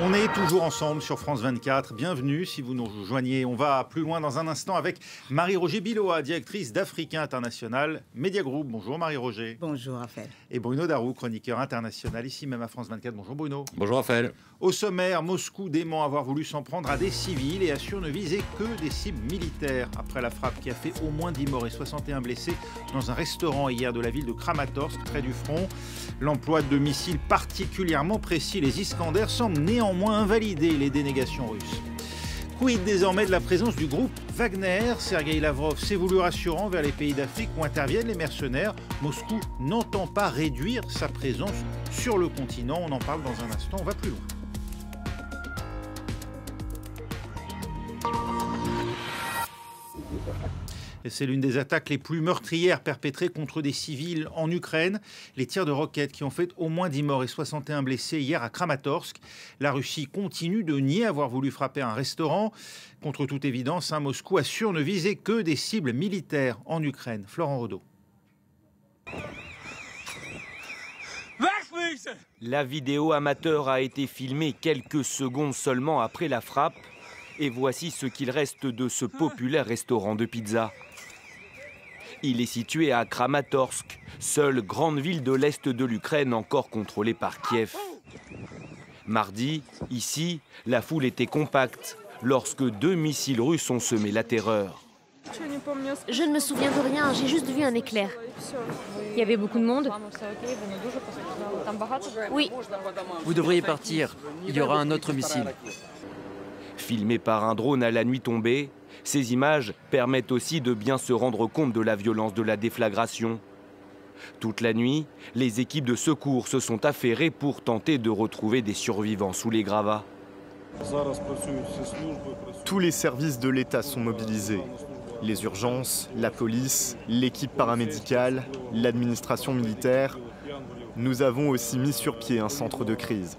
On est toujours ensemble sur France 24. Bienvenue si vous nous rejoignez. On va plus loin dans un instant avec Marie-Roger Biloa, directrice d'Africa International Media Group. Bonjour Marie-Roger. Bonjour Raphaël. Et Bruno Darou, chroniqueur international ici même à France 24. Bonjour Bruno. Bonjour Raphaël. Au sommaire, Moscou dément avoir voulu s'en prendre à des civils et assure ne viser que des cibles militaires. Après la frappe qui a fait au moins 10 morts et 61 blessés dans un restaurant hier de la ville de Kramatorsk, près du front, l'emploi de missiles particulièrement précis, les Iskander, semble néanmoins invalider les dénégations russes. Quid désormais de la présence du groupe Wagner? Sergueï Lavrov s'est voulu rassurant vers les pays d'Afrique où interviennent les mercenaires. Moscou n'entend pas réduire sa présence sur le continent. On en parle dans un instant, on va plus loin. C'est l'une des attaques les plus meurtrières perpétrées contre des civils en Ukraine. Les tirs de roquettes qui ont fait au moins 10 morts et 61 blessés hier à Kramatorsk. La Russie continue de nier avoir voulu frapper un restaurant. Contre toute évidence, Moscou assure ne viser que des cibles militaires en Ukraine. Florent Rodeau. La vidéo amateur a été filmée quelques secondes seulement après la frappe. Et voici ce qu'il reste de ce populaire restaurant de pizza. Il est situé à Kramatorsk, seule grande ville de l'Est de l'Ukraine encore contrôlée par Kiev. Mardi, ici, la foule était compacte lorsque 2 missiles russes ont semé la terreur. Je ne me souviens de rien, j'ai juste vu un éclair. Il y avait beaucoup de monde. Oui. Vous devriez partir, il y aura un autre missile. Filmé par un drone à la nuit tombée, ces images permettent aussi de bien se rendre compte de la violence de la déflagration. Toute la nuit, les équipes de secours se sont affairées pour tenter de retrouver des survivants sous les gravats. Tous les services de l'État sont mobilisés. Les urgences, la police, l'équipe paramédicale, l'administration militaire. Nous avons aussi mis sur pied un centre de crise.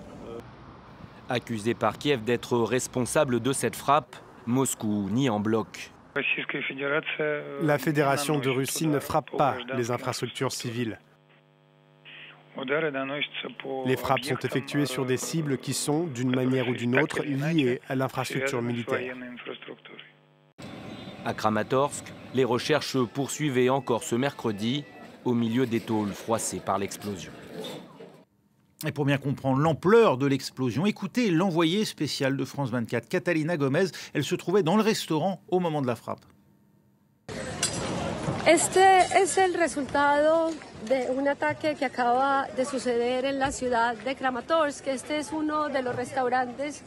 Accusé par Kiev d'être responsable de cette frappe, Moscou nie en bloc. La Fédération de Russie ne frappe pas les infrastructures civiles. Les frappes sont effectuées sur des cibles qui sont, d'une manière ou d'une autre, liées à l'infrastructure militaire. À Kramatorsk, les recherches poursuivaient encore ce mercredi, au milieu des tôles froissées par l'explosion. Et pour bien comprendre l'ampleur de l'explosion, écoutez l'envoyée spéciale de France 24, Catalina Gomez. Elle se trouvait dans le restaurant au moment de la frappe. Este es el resultado de un ataque que acaba de suceder en la ciudad de Kramatorsk. Este es uno de los restaurantes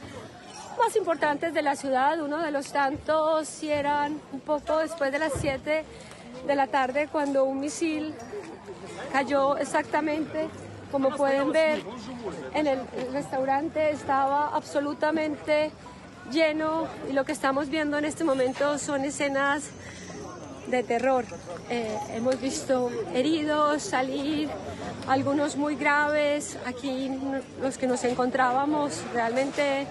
más importantes de la ciudad, uno de los tantos, y eran un poco después de las 7 de la tarde cuando un misil cayó exactamente. Como pueden ver, en el restaurante estaba absolutamente lleno y lo que estamos viendo en este momento son escenas de terror. Hemos visto heridos salir, algunos muy graves. Aquí los que nos encontrábamos realmente,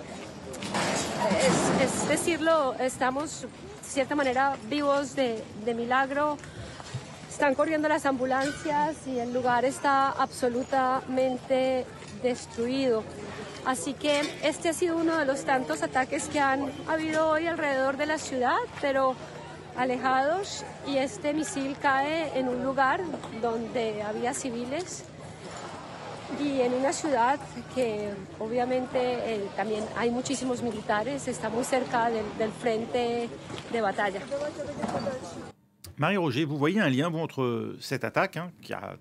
es decirlo, estamos de cierta manera vivos de milagro. Están corriendo las ambulancias y el lugar está absolutamente destruido. Así que este ha sido uno de los tantos ataques que han habido hoy alrededor de la ciudad, pero alejados, y este misil cae en un lugar donde había civiles y en una ciudad que obviamente también hay muchísimos militares, está muy cerca del frente de batalla. Marie-Roger, vous voyez un lien entre cette attaque qui a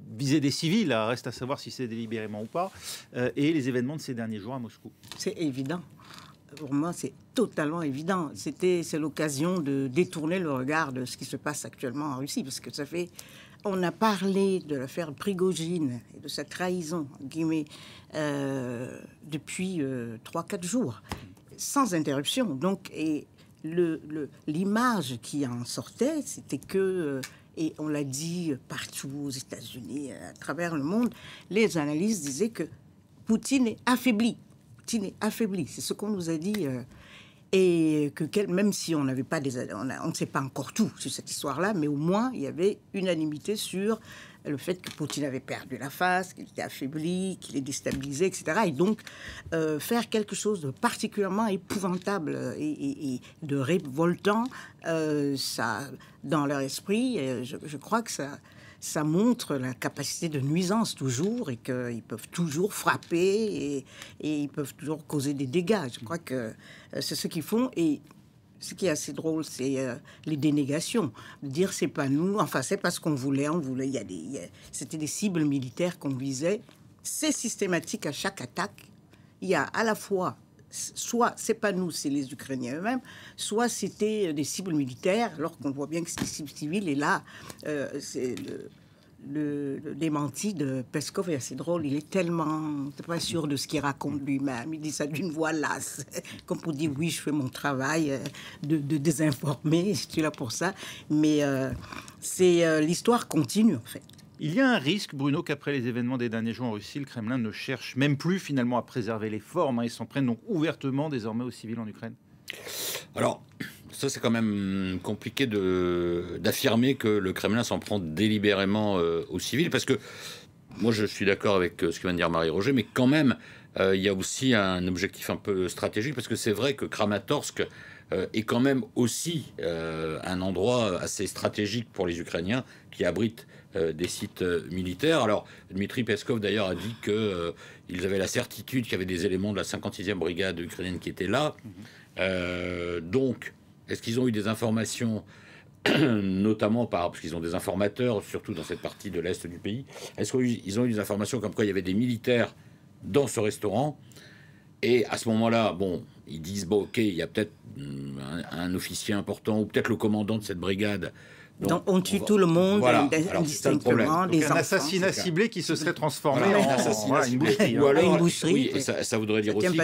visé des civils, reste à savoir si c'est délibérément ou pas, et les événements de ces derniers jours à Moscou? C'est évident. Pour moi, c'est totalement évident. C'est l'occasion de détourner le regard de ce qui se passe actuellement en Russie, parce que ça fait... On a parlé de l'affaire Prigojine et de sa trahison, guillemets, depuis 3-4 jours, sans interruption. Donc, et l'image qui en sortait, c'était que, et on l'a dit partout aux États-Unis, à travers le monde, les analystes disaient que Poutine est affaibli. Poutine est affaibli, c'est ce qu'on nous a dit. Et que même si on n'avait pas on ne sait pas encore tout sur cette histoire-là, mais au moins il y avait unanimité sur le fait que Poutine avait perdu la face, qu'il était affaibli, qu'il est déstabilisé, etc. Et donc, faire quelque chose de particulièrement épouvantable et de révoltant, ça, dans leur esprit, je crois que ça montre la capacité de nuisance toujours et qu'ils peuvent toujours frapper et ils peuvent toujours causer des dégâts. Je crois que c'est ce qu'ils font. Et ce qui est assez drôle, c'est les dénégations. Dire c'est pas nous, enfin c'est pas ce qu'on voulait. C'était des cibles militaires qu'on visait. C'est systématique à chaque attaque. Il y a à la fois, soit c'est pas nous, c'est les Ukrainiens eux-mêmes, soit c'était des cibles militaires, alors qu'on voit bien que c'est des cibles civiles. Et là, c'est le démenti de Peskov est assez drôle. Il est tellement pas sûr de ce qu'il raconte lui-même. Il dit ça d'une voix lasse, comme pour dire oui, je fais mon travail de désinformer, je suis là pour ça. Mais l'histoire continue en fait. Il y a un risque, Bruno, qu'après les événements des derniers jours en Russie, le Kremlin ne cherche même plus finalement à préserver les formes et s'en prenne donc ouvertement désormais aux civils en Ukraine. Alors, ça c'est quand même compliqué d'affirmer que le Kremlin s'en prend délibérément aux civils, parce que moi je suis d'accord avec ce que vient de dire Marie-Roger, mais quand même il y a aussi un objectif un peu stratégique, parce que c'est vrai que Kramatorsk est quand même aussi un endroit assez stratégique pour les Ukrainiens qui abrite des sites militaires. Alors, Dmitri Peskov, d'ailleurs, a dit qu'ils avaient la certitude qu'il y avait des éléments de la 56e brigade ukrainienne qui étaient là. Donc, est-ce qu'ils ont eu des informations, notamment parce qu'ils ont des informateurs, surtout dans cette partie de l'Est du pays? Est-ce qu'ils ont eu des informations comme quoi il y avait des militaires dans ce restaurant? Et à ce moment-là, bon, ils disent, bon, ok, il y a peut-être un officier important, ou peut-être le commandant de cette brigade. Donc on tue tout le monde, voilà. indistinctement, des enfants. Un assassinat ciblé qui se serait transformé en une boucherie. Ou alors, une boucherie. oui, ça voudrait dire aussi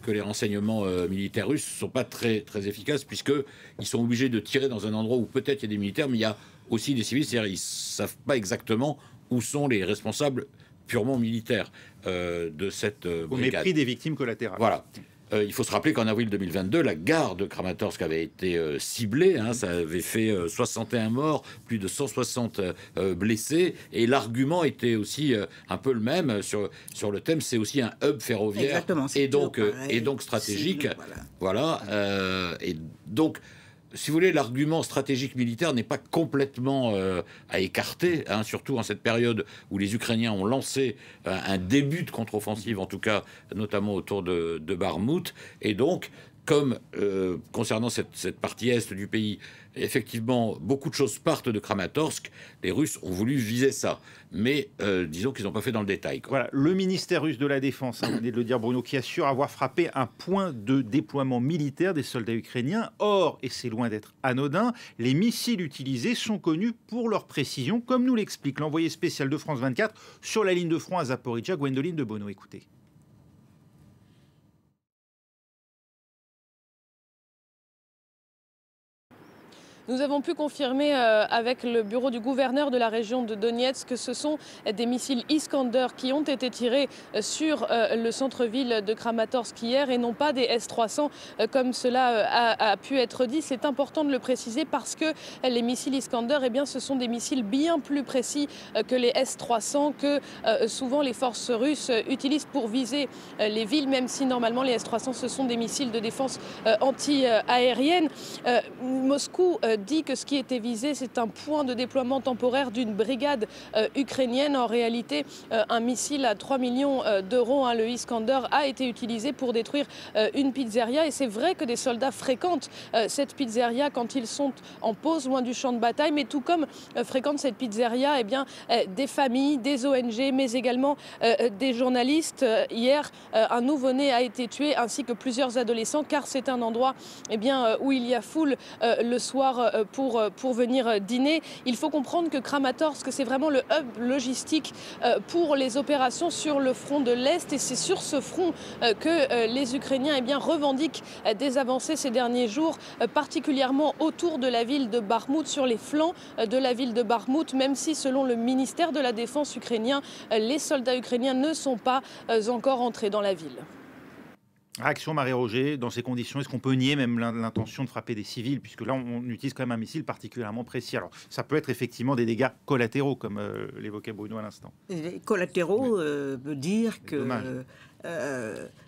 que les renseignements militaires russes ne sont pas très, très efficaces, puisqu'ils sont obligés de tirer dans un endroit où peut-être il y a des militaires, mais il y a aussi des civils, c'est-à-dire ils ne savent pas exactement où sont les responsables purement militaires de cette brigade. Au mépris des victimes collatérales. Voilà. Il faut se rappeler qu'en avril 2022, la gare de Kramatorsk avait été ciblée. Ça avait fait 61 morts, plus de 160 blessés. Et l'argument était aussi un peu le même sur le thème. C'est aussi un hub ferroviaire et donc stratégique. Voilà. Et donc, si vous voulez, l'argument stratégique militaire n'est pas complètement à écarter, surtout en cette période où les Ukrainiens ont lancé un début de contre-offensive, en tout cas, notamment autour de Barmout. Et donc, comme concernant cette partie est du pays, effectivement, beaucoup de choses partent de Kramatorsk, les Russes ont voulu viser ça. Mais disons qu'ils n'ont pas fait dans le détail. Voilà, le ministère russe de la Défense, vous venez de le dire Bruno, qui assure avoir frappé un point de déploiement militaire des soldats ukrainiens. Or, et c'est loin d'être anodin, les missiles utilisés sont connus pour leur précision, comme nous l'explique l'envoyé spécial de France 24 sur la ligne de front à Zaporijia, Gwendoline de Bono. Écoutez. Nous avons pu confirmer avec le bureau du gouverneur de la région de Donetsk que ce sont des missiles Iskander qui ont été tirés sur le centre-ville de Kramatorsk hier et non pas des S-300 comme cela a pu être dit. C'est important de le préciser parce que les missiles Iskander, eh bien, ce sont des missiles bien plus précis que les S-300 que souvent les forces russes utilisent pour viser les villes, même si normalement les S-300 ce sont des missiles de défense anti-aérienne. Moscou dit que ce qui était visé, c'est un point de déploiement temporaire d'une brigade ukrainienne. En réalité, un missile à 3 millions d'euros, le Iskander, a été utilisé pour détruire une pizzeria. Et c'est vrai que des soldats fréquentent cette pizzeria quand ils sont en pause loin du champ de bataille, mais tout comme fréquentent cette pizzeria, eh bien, des familles, des ONG, mais également des journalistes. Hier, un nouveau-né a été tué, ainsi que plusieurs adolescents, car c'est un endroit eh bien, où il y a foule le soir pour venir dîner. Il faut comprendre que Kramatorsk, c'est vraiment le hub logistique pour les opérations sur le front de l'Est, et c'est sur ce front que les Ukrainiens eh bien, revendiquent des avancées ces derniers jours, particulièrement autour de la ville de Barmout, sur les flancs de la ville de Barmout, même si selon le ministère de la Défense ukrainien, les soldats ukrainiens ne sont pas encore entrés dans la ville. Réaction Marie-Roger, dans ces conditions, est-ce qu'on peut nier même l'intention de frapper des civils, puisque là on utilise quand même un missile particulièrement précis. Alors ça peut être effectivement des dégâts collatéraux, comme l'évoquait Bruno à l'instant. Les collatéraux veut dire que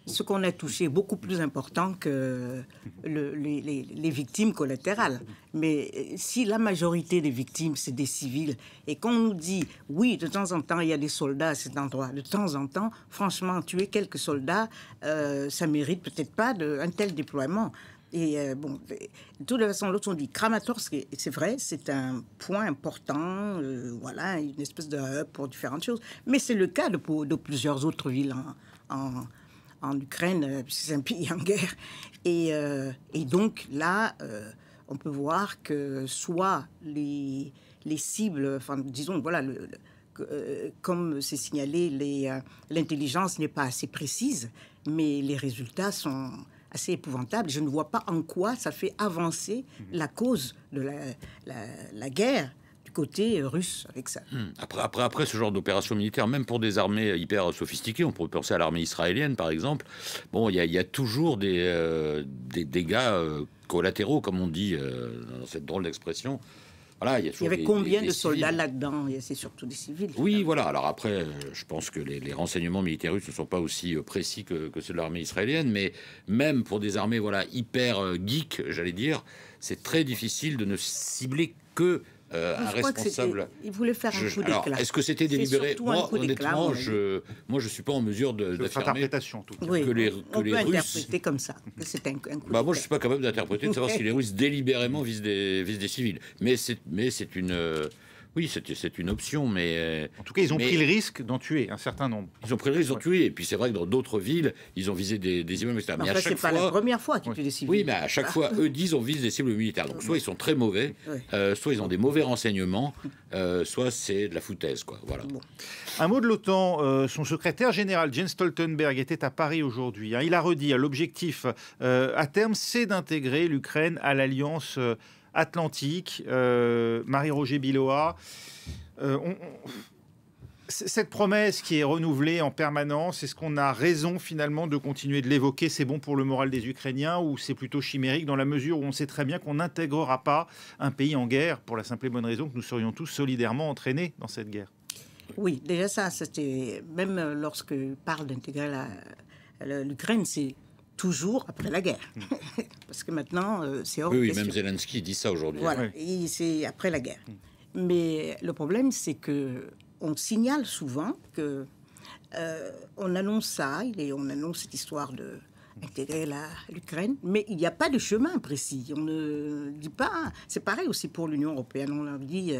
ce qu'on a touché est beaucoup plus important que les victimes collatérales. Mais si la majorité des victimes, c'est des civils, et qu'on nous dit, oui, de temps en temps, il y a des soldats à cet endroit, de temps en temps, franchement, tuer quelques soldats, ça mérite peut-être pas un tel déploiement. Et bon, de toute façon, l'autre on dit Kramatorsk, c'est vrai, c'est un point important, voilà, une espèce de hub pour différentes choses. Mais c'est le cas de plusieurs autres villes en Ukraine, c'est un pays en guerre. Et donc là, on peut voir que soit les cibles, enfin disons, voilà, comme c'est signalé, l'intelligence n'est pas assez précise, mais les résultats sont assez épouvantable. Je ne vois pas en quoi ça fait avancer la cause de la guerre du côté russe avec ça. Après ce genre d'opération militaire, même pour des armées hyper sophistiquées, on pourrait penser à l'armée israélienne par exemple, bon, il y a toujours des dégâts collatéraux, comme on dit dans cette drôle d'expression. Voilà, il y avait combien de soldats là-dedans? C'est surtout des civils. Oui, voilà. Alors après, je pense que les renseignements militaires russes ne sont pas aussi précis que ceux de l'armée israélienne, mais même pour des armées hyper geeks, j'allais dire, c'est très difficile de ne cibler que un responsable. Il voulait faire un coup d'éclat. Est-ce que c'était délibéré? Moi, honnêtement, je suis pas en mesure d'affirmer que les Russes... On peut interpréter comme ça. C'est un coup d'éclat. Moi, je suis pas capable d'interpréter, de savoir si les Russes délibérément visent des civils. Mais c'est une... Oui, c'est une option, mais... En tout cas, ils ont pris le risque d'en tuer un certain nombre. Ils ont pris le risque d'en tuer, et puis c'est vrai que dans d'autres villes, ils ont visé des immeubles, etc. Mais à chaque fois... c'est pas la première fois qu'ils tuent des civils. Oui, mais à chaque fois, eux disent on vise des cibles militaires. Donc soit ils sont très mauvais, soit ils ont des mauvais renseignements, soit c'est de la foutaise, quoi. Voilà. Bon. Un mot de l'OTAN. Son secrétaire général, Jens Stoltenberg, était à Paris aujourd'hui. Il a redit l'objectif à terme, c'est d'intégrer l'Ukraine à l'alliance Atlantique. Marie-Roger Biloa, cette promesse qui est renouvelée en permanence, est-ce qu'on a raison finalement de continuer de l'évoquer? C'est bon pour le moral des Ukrainiens ou c'est plutôt chimérique dans la mesure où on sait très bien qu'on n'intégrera pas un pays en guerre pour la simple et bonne raison que nous serions tous solidairement entraînés dans cette guerre? Oui, déjà ça, c'était même lorsque parle d'intégrer l'Ukraine, c'est toujours après la guerre. Parce que maintenant, c'est hors question. Oui, même Zelensky dit ça aujourd'hui. Voilà, et c'est après la guerre. Mais le problème, c'est que on signale souvent que on annonce ça, on annonce cette histoire d'intégrer l'Ukraine, mais il n'y a pas de chemin précis. On ne dit pas... C'est pareil aussi pour l'Union européenne. On leur dit...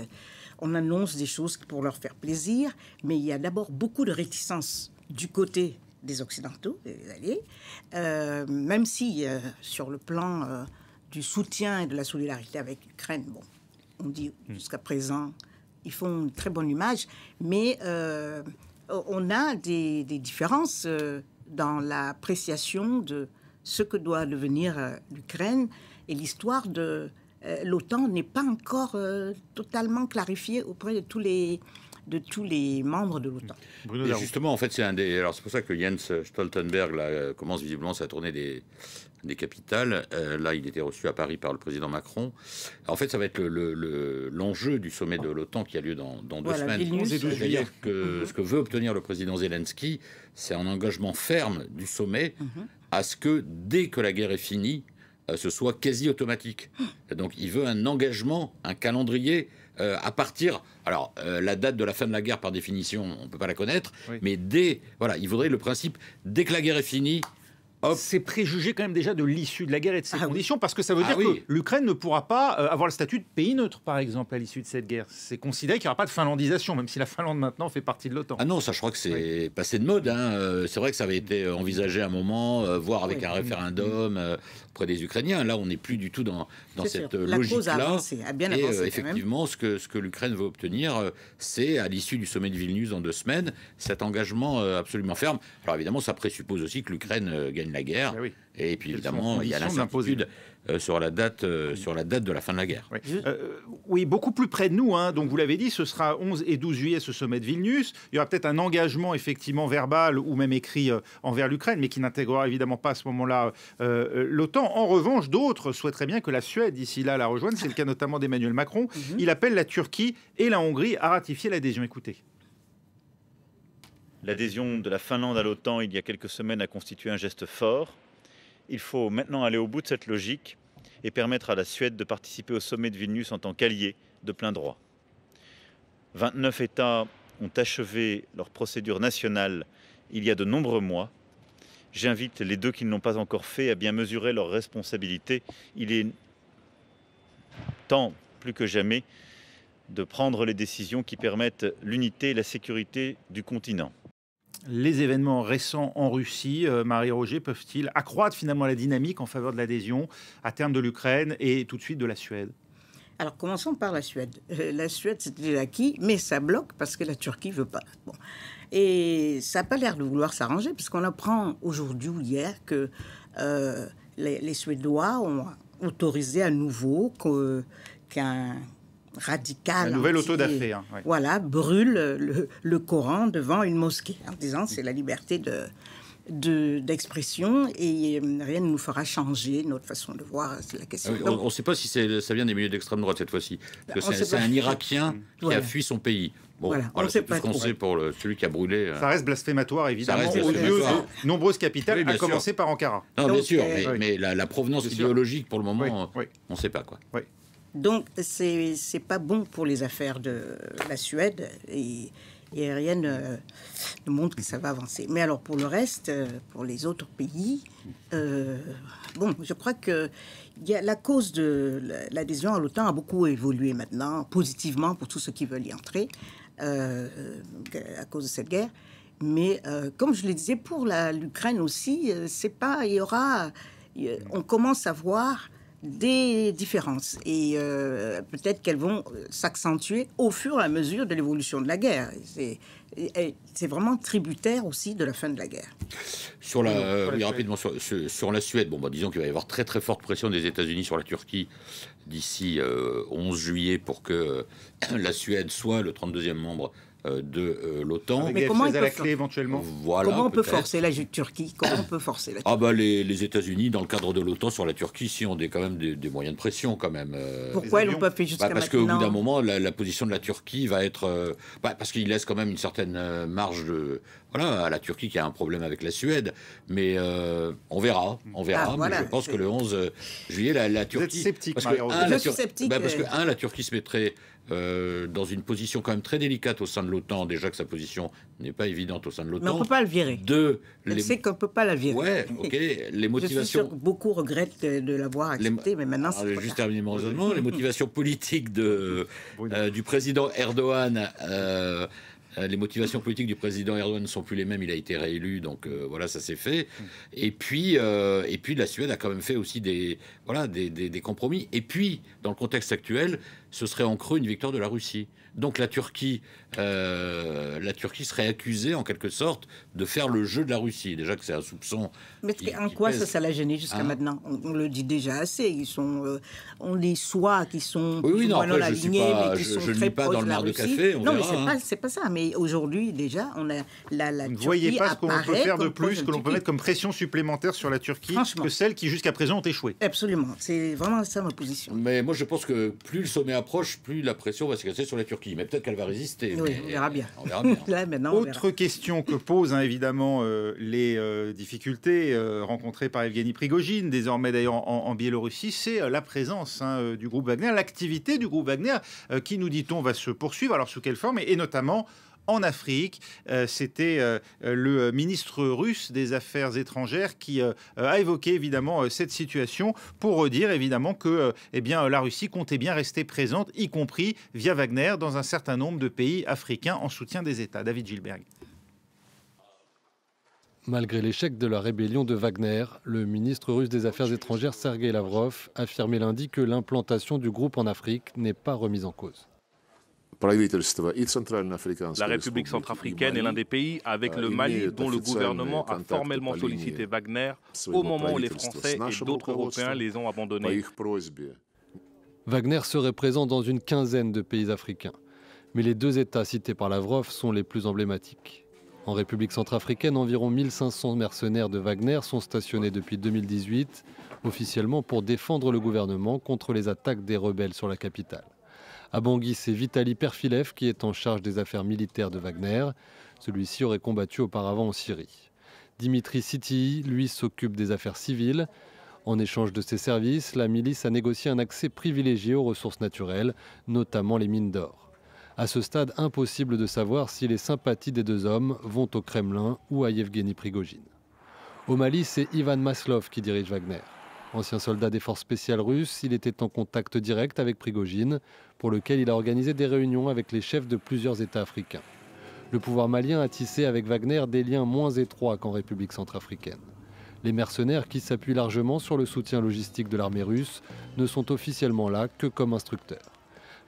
on annonce des choses pour leur faire plaisir, mais il y a d'abord beaucoup de réticence du côté des Occidentaux, des alliés, même si sur le plan du soutien et de la solidarité avec l'Ukraine, bon, on dit jusqu'à présent, ils font une très bonne image, mais on a des différences dans l'appréciation de ce que doit devenir l'Ukraine, et l'histoire de l'OTAN n'est pas encore totalement clarifiée auprès de tous les membres de l'OTAN. Et justement, en fait, alors c'est pour ça que Jens Stoltenberg là, commence visiblement sa tournée des capitales. Là, il était reçu à Paris par le président Macron. En fait, ça va être l'enjeu du sommet de l'OTAN qui a lieu dans 2 semaines. C'est-à-dire que ce que veut obtenir le président Zelensky, c'est un engagement ferme du sommet à ce que, dès que la guerre est finie, ce soit quasi automatique. Donc, il veut un engagement, un calendrier à partir... Alors, la date de la fin de la guerre, par définition, on ne peut pas la connaître, mais il voudrait le principe, dès que la guerre est finie... C'est préjugé quand même déjà de l'issue de la guerre et de ses conditions, parce que ça veut dire que l'Ukraine ne pourra pas avoir le statut de pays neutre, par exemple, à l'issue de cette guerre. C'est considéré qu'il n'y aura pas de finlandisation, même si la Finlande maintenant fait partie de l'OTAN. Ah non, ça je crois que c'est passé de mode. C'est vrai que ça avait été envisagé à un moment, voire avec un référendum auprès des Ukrainiens. Là, on n'est plus du tout dans cette logique-là. Et effectivement, ce que l'Ukraine veut obtenir, c'est, à l'issue du sommet de Vilnius dans 2 semaines, cet engagement absolument ferme. Alors évidemment, ça présuppose aussi que l'Ukraine gagne gagne la guerre. Ben oui. Et puis évidemment, il y a l'incertitude sur la date de la fin de la guerre. Oui, oui, beaucoup plus près de nous. Hein. Donc vous l'avez dit, ce sera 11 et 12 juillet ce sommet de Vilnius. Il y aura peut-être un engagement effectivement verbal ou même écrit envers l'Ukraine, mais qui n'intégrera évidemment pas à ce moment-là l'OTAN. En revanche, d'autres souhaiteraient bien que la Suède d'ici là la rejoigne. C'est le cas notamment d'Emmanuel Macron. Il appelle la Turquie et la Hongrie à ratifier l'adhésion. Écoutez. L'adhésion de la Finlande à l'OTAN il y a quelques semaines a constitué un geste fort. Il faut maintenant aller au bout de cette logique et permettre à la Suède de participer au sommet de Vilnius en tant qu'allié de plein droit. 29 États ont achevé leur procédure nationale il y a de nombreux mois. J'invite les 2 qui ne l'ont pas encore fait à bien mesurer leurs responsabilités. Il est temps, plus que jamais, de prendre les décisions qui permettent l'unité et la sécurité du continent. Les événements récents en Russie, Marie-Roger, peuvent-ils accroître finalement la dynamique en faveur de l'adhésion à terme de l'Ukraine et tout de suite de la Suède? Alors, commençons par la Suède. La Suède, c'était acquis, mais ça bloque parce que la Turquie ne veut pas. Bon. Et ça n'a pas l'air de vouloir s'arranger, puisqu'on apprend aujourd'hui ou hier que les Suédois ont autorisé à nouveau qu'un radical... La nouvelle autodafé. Hein, ouais. Voilà, brûle le Coran devant une mosquée, en disant c'est la liberté d'expression et rien ne nous fera changer notre façon de voir la question. Oui, on ne sait pas si ça vient des milieux d'extrême droite cette fois-ci. Parce que c'est un Irakien qui a fui son pays. Bon, voilà, c'est tout ce qu'on sait pour celui qui a brûlé. Ça reste blasphématoire, évidemment, aux yeux de nombreuses capitales, à commencer par Ankara. Non, bien sûr, mais la provenance idéologique, pour le moment, on ne sait pas. Quoi. Oui. Donc, c'est pas bon pour les affaires de la Suède et rien ne montre que ça va avancer. Mais alors, pour le reste, pour les autres pays, bon, je crois que la cause de l'adhésion à l'OTAN a beaucoup évolué maintenant, positivement pour tous ceux qui veulent y entrer, à cause de cette guerre. Mais, comme je le disais, pour l'Ukraine aussi, on commence à voir des différences et peut-être qu'elles vont s'accentuer au fur et à mesure de l'évolution de la guerre. C'est vraiment tributaire aussi de la fin de la guerre. Rapidement sur la Suède, disons qu'il va y avoir très très forte pression des États-Unis sur la Turquie d'ici 11 juillet pour que la Suède soit le 32e membre de l'OTAN. Mais comment à la clé éventuellement. Voilà, comment on peut forcer la Turquie? Comment on peut forcer la Turquie? Les États-Unis, dans le cadre de l'OTAN, sur la Turquie, si on a quand même des moyens de pression quand même. Pourquoi ils l'ont pas fait jusqu'à maintenant? Parce qu'au bout d'un moment, la position de la Turquie va être... parce qu'il laisse quand même une certaine marge de... Voilà, à la Turquie qui a un problème avec la Suède, mais on verra. Voilà, je pense que le 11 juillet, la Turquie... Vous êtes sceptique, je suis sceptique. Parce que, la Turquie se mettrait dans une position quand même très délicate au sein de l'OTAN, déjà que sa position n'est pas évidente au sein de l'OTAN. Mais on ne peut pas le virer. Elle sait qu'on ne peut pas la virer. Ouais, ok. Les motivations... Je suis sûr que beaucoup regrettent de l'avoir accepté, mais maintenant c'est juste terminer mon raisonnement. Les motivations politiques du président Erdogan... les motivations politiques du président Erdogan ne sont plus les mêmes. Il a été réélu, donc voilà, ça s'est fait. Et puis la Suède a quand même fait aussi des compromis. Et puis, dans le contexte actuel, ce serait en creux une victoire de la Russie. Donc la Turquie serait accusée en quelque sorte de faire le jeu de la Russie. Déjà que c'est un soupçon. Mais en quoi ça l'a gêné jusqu'à maintenant? On le dit déjà assez. On les soit qui sont non, dans la lignée, mais qui sont très pas proches dans le de la mar de Russie. café. Non, mais c'est pas ça. Mais aujourd'hui déjà, on a la Vous ne Turquie voyez pas ce qu'on peut faire de apparaît plus, que l'on peut mettre comme pression supplémentaire sur la Turquie que celles qui jusqu'à présent ont échoué. Absolument. C'est vraiment ça ma position. Mais moi je pense que plus le sommet approche, plus la pression va s'exercer sur la Turquie. Mais peut-être qu'elle va résister. Oui, on verra bien. Là, maintenant, autre question que posent évidemment les difficultés rencontrées par Evgeny Prigojine, désormais d'ailleurs en Biélorussie, c'est la présence du groupe Wagner, l'activité du groupe Wagner qui, nous dit-on, va se poursuivre. Alors sous quelle forme? Et notamment en Afrique. C'était le ministre russe des Affaires étrangères qui a évoqué évidemment cette situation pour dire évidemment que la Russie comptait bien rester présente, y compris via Wagner, dans un certain nombre de pays africains en soutien des États. David Gilberg. Malgré l'échec de la rébellion de Wagner, le ministre russe des Affaires étrangères Sergueï Lavrov affirmait lundi que l'implantation du groupe en Afrique n'est pas remise en cause. La République centrafricaine est l'un des pays, avec le Mali, dont le gouvernement a formellement sollicité Wagner au moment où les Français et d'autres Européens les ont abandonnés. Wagner serait présent dans une quinzaine de pays africains. Mais les 2 États cités par Lavrov sont les plus emblématiques. En République centrafricaine, environ 1500 mercenaires de Wagner sont stationnés depuis 2018, officiellement pour défendre le gouvernement contre les attaques des rebelles sur la capitale. À Bangui, c'est Vitali Perfilev qui est en charge des affaires militaires de Wagner. Celui-ci aurait combattu auparavant en Syrie. Dimitri Sitii, lui, s'occupe des affaires civiles. En échange de ses services, la milice a négocié un accès privilégié aux ressources naturelles, notamment les mines d'or. À ce stade, impossible de savoir si les sympathies des 2 hommes vont au Kremlin ou à Yevgeny Prigojine. Au Mali, c'est Ivan Maslov qui dirige Wagner. Ancien soldat des forces spéciales russes, il était en contact direct avec Prigojine, pour lequel il a organisé des réunions avec les chefs de plusieurs États africains. Le pouvoir malien a tissé avec Wagner des liens moins étroits qu'en République centrafricaine. Les mercenaires, qui s'appuient largement sur le soutien logistique de l'armée russe, ne sont officiellement là que comme instructeurs.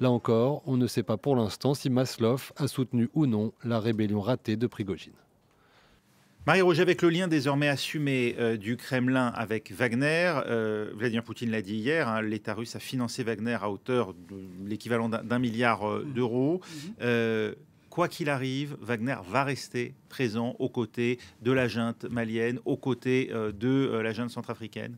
Là encore, on ne sait pas pour l'instant si Maslov a soutenu ou non la rébellion ratée de Prigojine. Marie-Roger, avec le lien désormais assumé du Kremlin avec Wagner, Vladimir Poutine l'a dit hier, hein, l'État russe a financé Wagner à hauteur de l'équivalent d'1 milliard d'euros. Quoi qu'il arrive, Wagner va rester présent aux côtés de la junte malienne, aux côtés de la junte centrafricaine.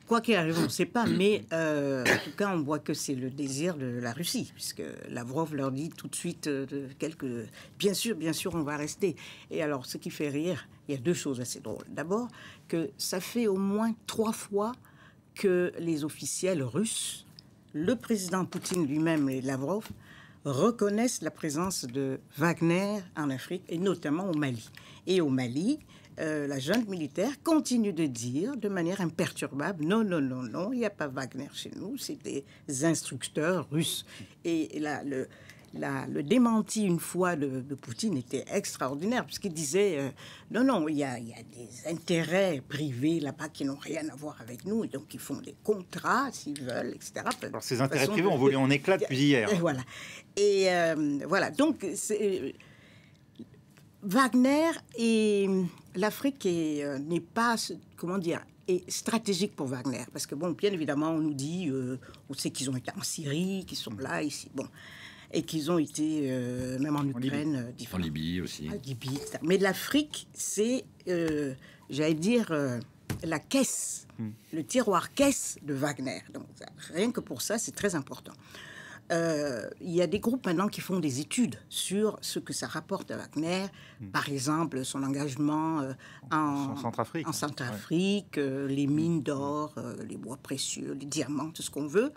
Quoi qu'il arrive, on ne sait pas, mais en tout cas, on voit que c'est le désir de la Russie, puisque Lavrov leur dit tout de suite bien sûr, on va rester. Et alors, ce qui fait rire, il y a 2 choses assez drôles. D'abord, que ça fait au moins 3 fois que les officiels russes, le président Poutine lui-même et Lavrov, reconnaissent la présence de Wagner en Afrique, et notamment au Mali. Et au Mali, la junte militaire continue de dire de manière imperturbable non, il n'y a pas Wagner chez nous, c'est des instructeurs russes. Et là, le démenti une fois de Poutine était extraordinaire, puisqu'il disait non, il y a des intérêts privés là-bas qui n'ont rien à voir avec nous, et donc ils font des contrats s'ils veulent, etc. Alors ces intérêts privés ont volé en éclats depuis hier. Et voilà, donc Wagner et l'Afrique n'est pas, comment dire, est stratégique pour Wagner. Parce que, bon, bien évidemment, on nous dit, on sait qu'ils ont été en Syrie, qu'ils sont là, ici, bon, et qu'ils ont été même en Ukraine. En Libye aussi. Libye, etc. Mais l'Afrique, c'est, j'allais dire, la caisse, le tiroir caisse de Wagner. Donc, rien que pour ça, c'est très important. Il y a des groupes maintenant qui font des études sur ce que ça rapporte à Wagner, par exemple son engagement en Centrafrique, les mines d'or, les bois précieux, les diamants, tout ce qu'on veut.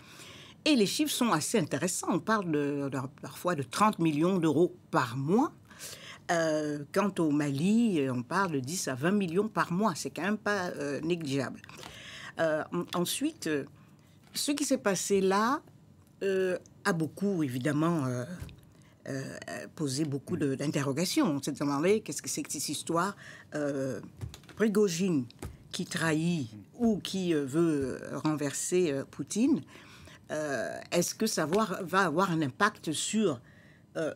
Et les chiffres sont assez intéressants. On parle parfois de 30 millions d'euros par mois. Quant au Mali, on parle de 10 à 20 millions par mois. C'est quand même pas négligeable. Ensuite, ce qui s'est passé là a beaucoup, évidemment, posé beaucoup d'interrogations. On s'est demandé qu'est-ce que c'est que cette histoire. Prigojine qui trahit ou qui veut renverser Poutine, est-ce que ça va avoir un impact sur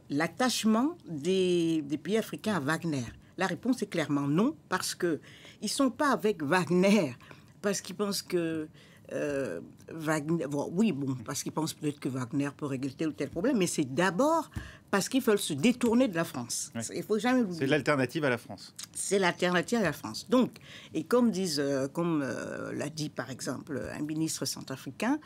l'attachement des pays africains à Wagner? La réponse est clairement non, parce qu'ils ne sont pas avec Wagner, parce qu'ils pensent que Wagner, parce qu'ils pensent peut-être que Wagner peut régler tel ou tel problème, mais c'est d'abord parce qu'ils veulent se détourner de la France. Ouais. Il faut jamais l'oublier. C'est l'alternative à la France. C'est l'alternative à la France. Donc, et comme l'a dit par exemple un ministre centrafricain,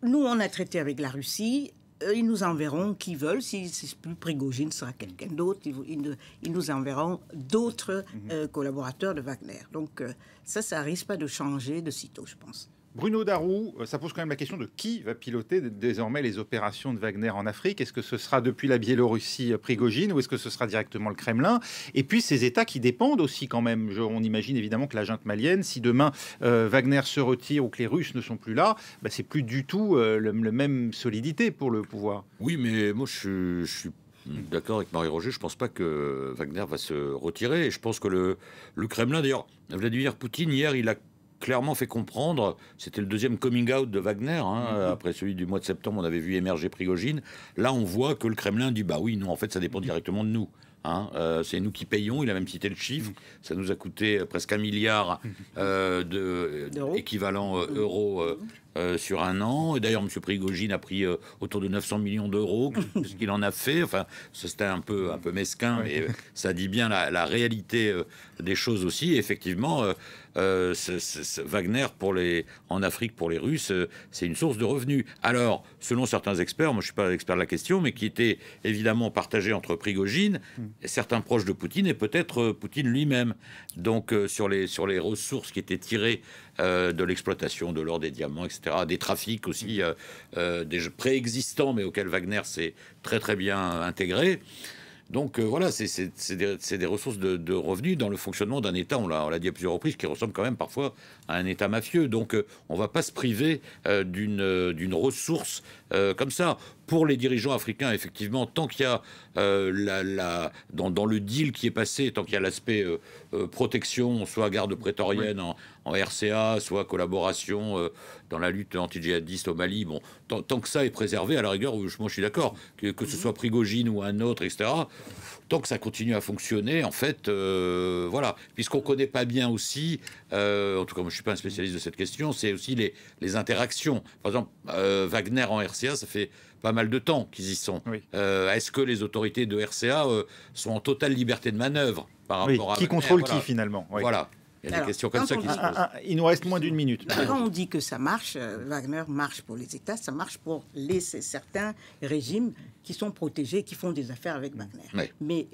nous on a traité avec la Russie. Ils nous enverront qui veulent. Si c'est plus Prigojine, ce sera quelqu'un d'autre. Ils nous enverront d'autres collaborateurs de Wagner. Donc ça risque pas de changer de sitôt, je pense. Bruno Darou, ça pose quand même la question de qui va piloter désormais les opérations de Wagner en Afrique. Est-ce que ce sera depuis la Biélorussie Prigojine ou est-ce que ce sera directement le Kremlin? Et puis ces États qui dépendent aussi quand même. On imagine évidemment que la junte malienne, si demain Wagner se retire ou que les Russes ne sont plus là, c'est plus du tout le même solidité pour le pouvoir. Oui, mais moi je suis d'accord avec Marie-Roger. Je ne pense pas que Wagner va se retirer. Et je pense que le Kremlin, d'ailleurs, Vladimir Poutine hier, il a clairement fait comprendre, c'était le deuxième coming out de Wagner, hein, après celui du mois de septembre, on avait vu émerger Prigojine. Là, on voit que le Kremlin dit, bah oui, non, en fait, ça dépend directement de nous. Hein, c'est nous qui payons, il a même cité le chiffre, ça nous a coûté presque 1 milliard équivalent euros sur un an. Et d'ailleurs, M. Prigojine a pris autour de 900 millions d'euros, ce qu'il en a fait. Enfin, c'était un peu mesquin, mais ça dit bien la réalité des choses aussi. Et effectivement, Wagner en Afrique pour les Russes, c'est une source de revenus. Alors, selon certains experts, moi je ne suis pas l'expert de la question, mais qui était évidemment partagé entre Prigojine, certains proches de Poutine et peut-être Poutine lui-même. Donc sur les ressources qui étaient tirées de l'exploitation de l'or, des diamants, etc., des trafics aussi des préexistants, mais auxquels Wagner s'est très très bien intégré. Donc voilà, c'est des ressources de revenus dans le fonctionnement d'un État, on l'a dit à plusieurs reprises, qui ressemble quand même parfois à un État mafieux. Donc on ne va pas se priver d'une ressource comme ça. Pour les dirigeants africains, effectivement, tant qu'il y a dans le deal qui est passé, tant qu'il y a l'aspect protection, soit garde prétorienne en RCA, soit collaboration dans la lutte anti-djihadiste au Mali, bon, tant que ça est préservé, à la rigueur, moi je suis d'accord, que ce soit Prigojine ou un autre, etc., tant que ça continue à fonctionner, en fait, voilà. Puisqu'on ne connaît pas bien aussi, en tout cas moi je ne suis pas un spécialiste de cette question, c'est aussi les interactions. Par exemple, Wagner en RCA, ça fait pas mal de temps qu'ils y sont. Est-ce que les autorités de RCA sont en totale liberté de manœuvre par rapport à qui Wagner, contrôle voilà. qui finalement Voilà. Il y a des questions comme ça qui se posent. Il nous reste moins d'une minute. Quand on dit que ça marche, Wagner marche pour les États, ça marche pour certains régimes qui sont protégés, qui font des affaires avec Wagner. Mais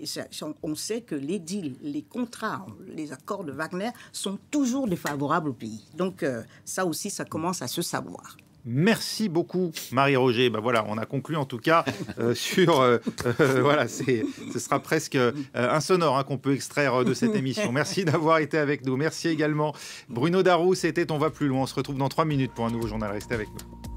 on sait que les deals, les contrats, les accords de Wagner sont toujours défavorables au pays. Donc ça aussi, ça commence à se savoir. Merci beaucoup, Marie-Roger. Ben voilà, on a conclu en tout cas sur... voilà, ce sera presque insonore qu'on peut extraire de cette émission. Merci d'avoir été avec nous. Merci également Bruno Darroux. C'était On va plus loin. On se retrouve dans 3 minutes pour un nouveau journal. Restez avec nous.